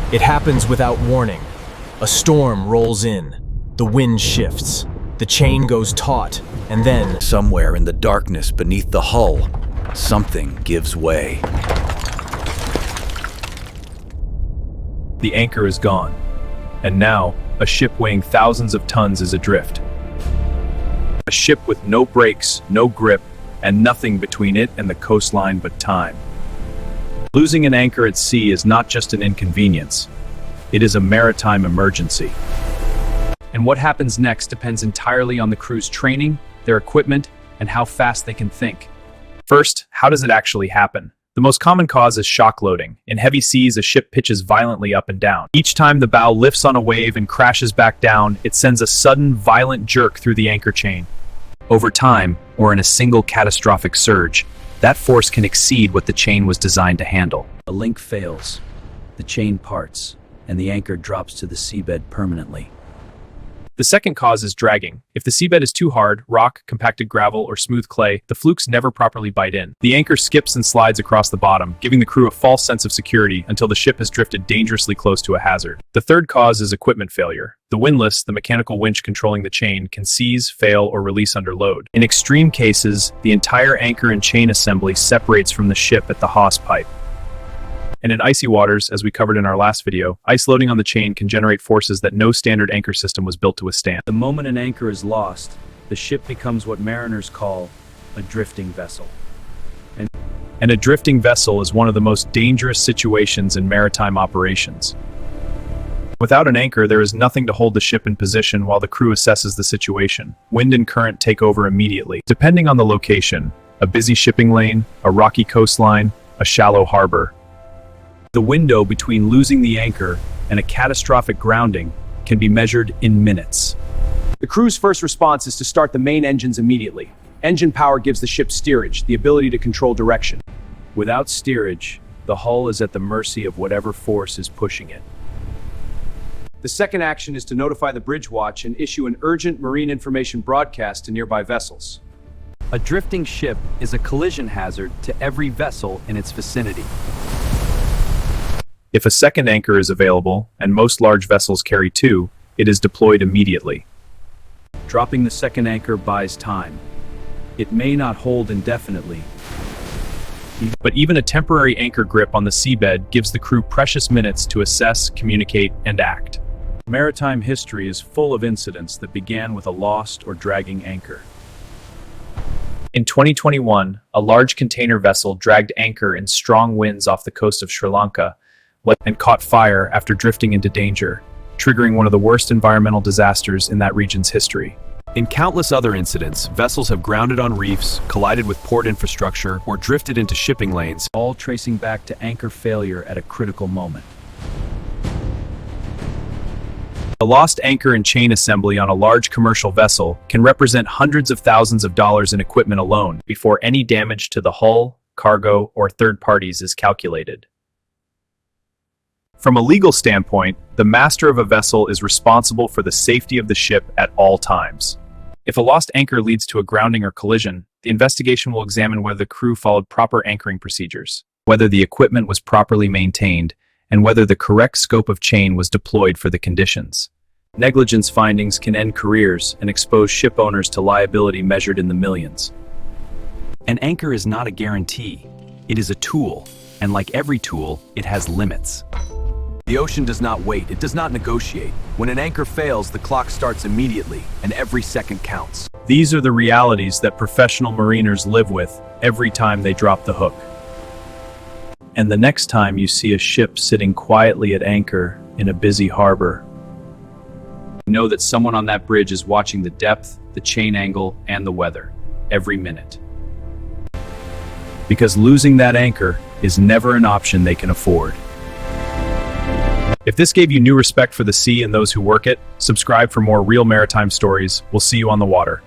It happens without warning. A storm rolls in. The wind shifts. The chain goes taut, and then, somewhere in the darkness beneath the hull, something gives way. The anchor is gone, and now a ship weighing thousands of tons is adrift. A ship with no brakes, no grip, and nothing between it and the coastline but time. Losing an anchor at sea is not just an inconvenience. It is a maritime emergency. And what happens next depends entirely on the crew's training, their equipment, and how fast they can think. First, how does it actually happen? The most common cause is shock loading. In heavy seas, a ship pitches violently up and down. Each time the bow lifts on a wave and crashes back down, it sends a sudden, violent jerk through the anchor chain. Over time, or in a single catastrophic surge, that force can exceed what the chain was designed to handle. A link fails, the chain parts, and the anchor drops to the seabed permanently. The second cause is dragging. If the seabed is too hard, rock, compacted gravel, or smooth clay, the flukes never properly bite in. The anchor skips and slides across the bottom, giving the crew a false sense of security until the ship has drifted dangerously close to a hazard. The third cause is equipment failure. The windlass, the mechanical winch controlling the chain, can seize, fail, or release under load. In extreme cases, the entire anchor and chain assembly separates from the ship at the hawse pipe. And in icy waters, as we covered in our last video, ice loading on the chain can generate forces that no standard anchor system was built to withstand. The moment an anchor is lost, the ship becomes what mariners call a drifting vessel. And a drifting vessel is one of the most dangerous situations in maritime operations. Without an anchor, there is nothing to hold the ship in position while the crew assesses the situation. Wind and current take over immediately. Depending on the location, a busy shipping lane, a rocky coastline, a shallow harbor. The window between losing the anchor and a catastrophic grounding can be measured in minutes. The crew's first response is to start the main engines immediately. Engine power gives the ship steerage, the ability to control direction. Without steerage, the hull is at the mercy of whatever force is pushing it. The second action is to notify the bridge watch and issue an urgent marine information broadcast to nearby vessels. A drifting ship is a collision hazard to every vessel in its vicinity. If a second anchor is available, and most large vessels carry two, it is deployed immediately. Dropping the second anchor buys time. It may not hold indefinitely, but even a temporary anchor grip on the seabed gives the crew precious minutes to assess, communicate, and act. Maritime history is full of incidents that began with a lost or dragging anchor. In 2021, a large container vessel dragged anchor in strong winds off the coast of Sri Lanka and caught fire after drifting into danger, triggering one of the worst environmental disasters in that region's history. In countless other incidents, vessels have grounded on reefs, collided with port infrastructure, or drifted into shipping lanes, all tracing back to anchor failure at a critical moment. A lost anchor and chain assembly on a large commercial vessel can represent hundreds of thousands of dollars in equipment alone before any damage to the hull, cargo, or third parties is calculated. From a legal standpoint, the master of a vessel is responsible for the safety of the ship at all times. If a lost anchor leads to a grounding or collision, the investigation will examine whether the crew followed proper anchoring procedures, whether the equipment was properly maintained, and whether the correct scope of chain was deployed for the conditions. Negligence findings can end careers and expose ship owners to liability measured in the millions. An anchor is not a guarantee. It is a tool, and like every tool, it has limits. The ocean does not wait, it does not negotiate. When an anchor fails, the clock starts immediately, and every second counts. These are the realities that professional mariners live with every time they drop the hook. And the next time you see a ship sitting quietly at anchor in a busy harbor, know that someone on that bridge is watching the depth, the chain angle, and the weather every minute. Because losing that anchor is never an option they can afford. If this gave you new respect for the sea and those who work it, subscribe for more real maritime stories. We'll see you on the water.